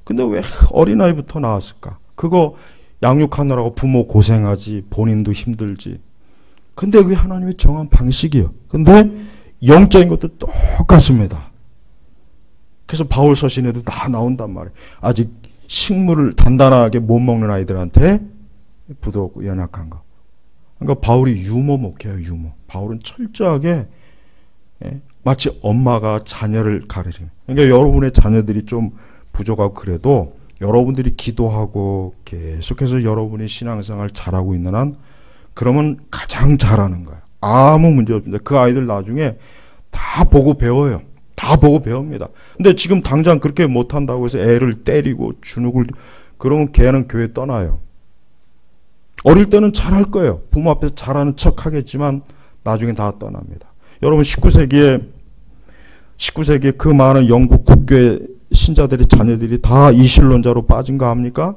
S1: 근데 왜 어린아이부터 나왔을까. 그거 양육하느라고 부모 고생하지 본인도 힘들지. 근데 그게 하나님의 정한 방식이에요. 근데 영적인 것도 똑같습니다. 그래서 바울 서신에도 다 나온단 말이에요. 아직 식물을 단단하게 못 먹는 아이들한테 부드럽고 연약한 거. 그러니까 바울이 유머 목해요. 유머. 바울은 철저하게 마치 엄마가 자녀를 가르치는. 그러니까 여러분의 자녀들이 좀 부족하고 그래도 여러분들이 기도하고 계속해서 여러분이 신앙생활 잘하고 있는 한 그러면 가장 잘하는 거예요. 아무 문제 없습니다. 그 아이들 나중에 다 보고 배워요. 다 보고 배웁니다. 근데 지금 당장 그렇게 못한다고 해서 애를 때리고 주눅을 그러면 걔는 교회 떠나요. 어릴 때는 잘할 거예요. 부모 앞에서 잘하는 척 하겠지만 나중에 다 떠납니다. 여러분 19세기에 그 많은 영국 국교의 신자들의 자녀들이 다 이신론자로 빠진 거 압니까?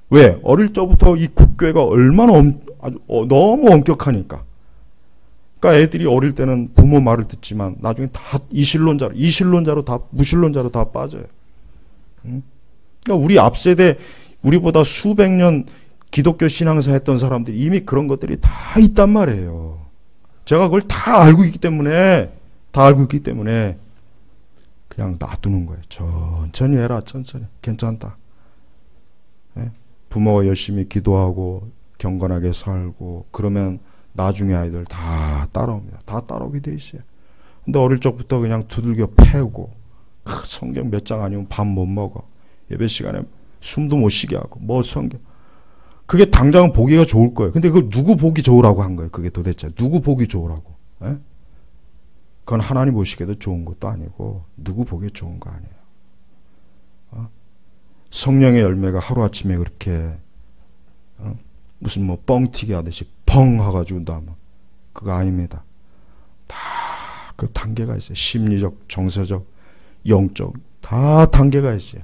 S1: 왜? 어릴 적부터 이 국교회가 얼마나 너무 엄격하니까. 그러니까 애들이 어릴 때는 부모 말을 듣지만 나중에 다 이신론자로 다 무신론자로 다 빠져요. 그러니까 우리 앞세대 우리보다 수백 년 기독교 신앙사 했던 사람들이 이미 그런 것들이 다 있단 말이에요. 제가 그걸 다 알고 있기 때문에 그냥 놔두는 거예요. 천천히 해라. 천천히. 괜찮다. 부모가 열심히 기도하고 경건하게 살고 그러면 나중에 아이들 다 따라옵니다. 다 따라오게 돼 있어요. 근데 어릴 적부터 그냥 두들겨 패고 성경 몇 장 아니면 밥 못 먹어. 예배 시간에 숨도 못 쉬게 하고 뭐 성경. 그게 당장 보기가 좋을 거예요. 근데 그걸 누구 보기 좋으라고 한 거예요. 그게 도대체 누구 보기 좋으라고. 그건 하나님 보시기에도 좋은 것도 아니고 누구 보기에 좋은 거 아니에요. 성령의 열매가 하루아침에 그렇게 무슨 뭐 뻥튀기 하듯이 펑 하가지고 나면 그거 아닙니다. 다 그 단계가 있어요. 심리적, 정서적, 영적 다 단계가 있어요.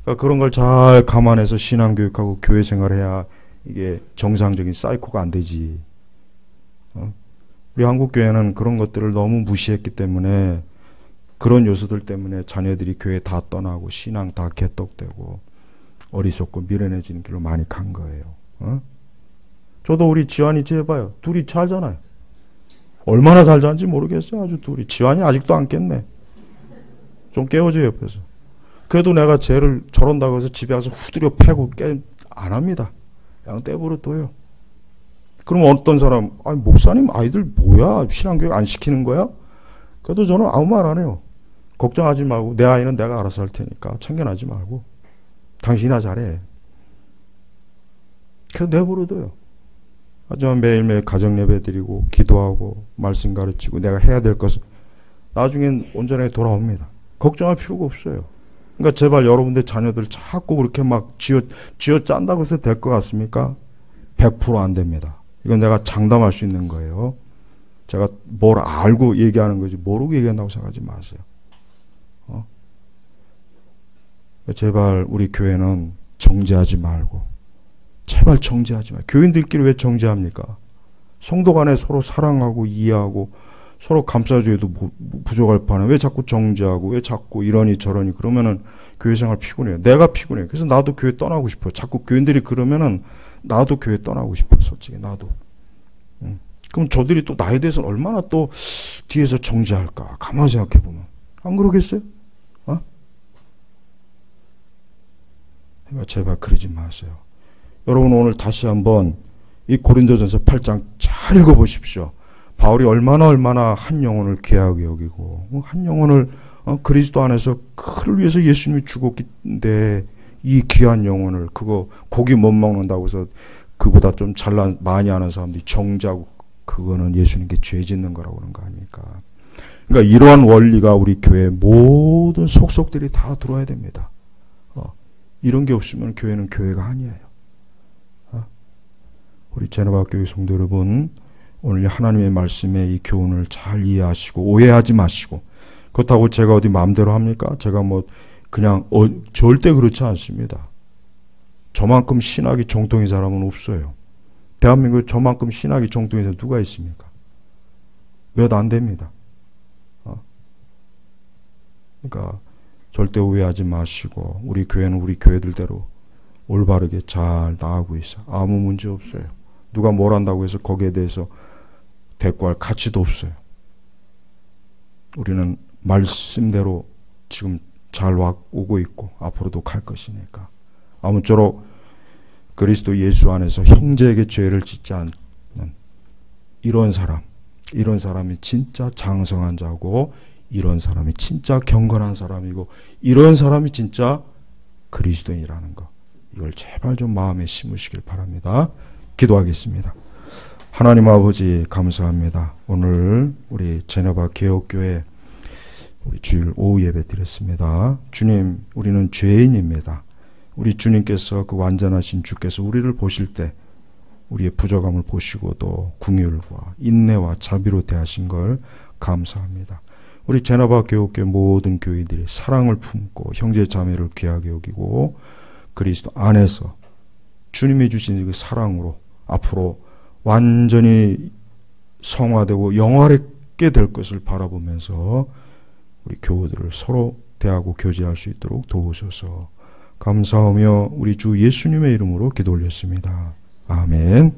S1: 그러니까 그런 걸 잘 감안해서 신앙교육하고 교회 생활을 해야 이게 정상적인 사이코가 안 되지. 우리 한국교회는 그런 것들을 너무 무시했기 때문에 그런 요소들 때문에 자녀들이 교회 다 떠나고 신앙 다 개떡되고 어리석고 미련해지는 길로 많이 간 거예요. 저도 우리 지환이 제봐요. 둘이 잘잖아요. 얼마나 잘 자는지 모르겠어요. 아주 둘이. 지환이 아직도 안 깼네. 좀 깨워줘요 옆에서. 그래도 내가 쟤를 저런다고 해서 집에 가서 후드려 패고 안 합니다. 그냥 떼버려 둬요. 그럼 어떤 사람, 아니 목사님 아이들 뭐야? 신앙교육 안 시키는 거야? 그래도 저는 아무 말 안 해요. 걱정하지 말고 내 아이는 내가 알아서 할 테니까 참견하지 말고 당신이나 잘해. 그래서 내버려둬요. 하지만 매일매일 가정예배 드리고 기도하고 말씀 가르치고 내가 해야 될 것을 나중엔 온전하게 돌아옵니다. 걱정할 필요가 없어요. 그러니까 제발 여러분들 자녀들 자꾸 그렇게 막 쥐어 짠다고 해서 될 것 같습니까? 100% 안 됩니다. 이건 내가 장담할 수 있는 거예요. 제가 뭘 알고 얘기하는 거지 모르고 얘기한다고 생각하지 마세요. 제발 우리 교회는 정죄하지 말고 제발 정죄하지 마요. 교인들끼리 왜 정죄합니까? 성도 간에 서로 사랑하고 이해하고 서로 감싸줘도 부족할 판에 왜 자꾸 정죄하고 왜 자꾸 이러니 저러니 그러면은 교회 생활 피곤해요. 내가 피곤해요. 그래서 나도 교회 떠나고 싶어요. 자꾸 교인들이 그러면은 나도 교회 떠나고 싶어요. 솔직히 나도. 그럼 저들이 또 나에 대해서는 얼마나 또 뒤에서 정죄할까? 가만히 생각해보면 안 그러겠어요? 그러니까 제발 그러지 마세요. 여러분 오늘 다시 한번 이 고린도전서 8장 잘 읽어보십시오. 바울이 얼마나 한 영혼을 귀하게 여기고 한 영혼을 그리스도 안에서 그를 위해서 예수님이 죽었기인데 이 귀한 영혼을 그거 고기 못 먹는다고 해서 그보다 좀 잘난 많이 아는 사람들이 정죄하고 그거는 예수님께 죄 짓는 거라고 그런 거 아닙니까? 그러니까 이러한 원리가 우리 교회 모든 속속들이 다 들어와야 됩니다. 이런 게 없으면 교회는 교회가 아니에요. 우리 제노바 교회 성도 여러분, 오늘 하나님의 말씀의 이 교훈을 잘 이해하시고 오해하지 마시고, 그렇다고 제가 어디 마음대로 합니까? 제가 뭐 그냥 절대 그렇지 않습니다. 저만큼 신학이 정통인 사람은 없어요. 대한민국에 저만큼 신학이 정통인 사람 누가 있습니까? 몇 안 됩니다. 그러니까 절대 오해하지 마시고 우리 교회는 우리 교회들대로 올바르게 잘 나가고 있어요. 아무 문제 없어요. 누가 뭘 한다고 해서 거기에 대해서 대꾸할 가치도 없어요. 우리는 말씀대로 지금 잘 오고 있고 앞으로도 갈 것이니까. 아무쪼록 그리스도 예수 안에서 형제에게 죄를 짓지 않는 이런 사람이 진짜 장성한 자고, 이런 사람이 진짜 경건한 사람이고, 이런 사람이 진짜 그리스도인이라는 거, 이걸 제발 좀 마음에 심으시길 바랍니다. 기도하겠습니다. 하나님 아버지 감사합니다. 오늘 우리 제네바 개혁교회 우리 주일 오후 예배 드렸습니다. 주님, 우리는 죄인입니다. 우리 주님께서 그 완전하신 주께서 우리를 보실 때 우리의 부족함을 보시고 또 긍휼과 인내와 자비로 대하신 걸 감사합니다. 우리 제네바 개혁교회 모든 교회들이 사랑을 품고 형제 자매를 귀하게 여기고 그리스도 안에서 주님이 주신 그 사랑으로 앞으로 완전히 성화되고 영화롭게 될 것을 바라보면서 우리 교우들을 서로 대하고 교제할 수 있도록 도우소서. 감사하며 우리 주 예수님의 이름으로 기도 올렸습니다. 아멘.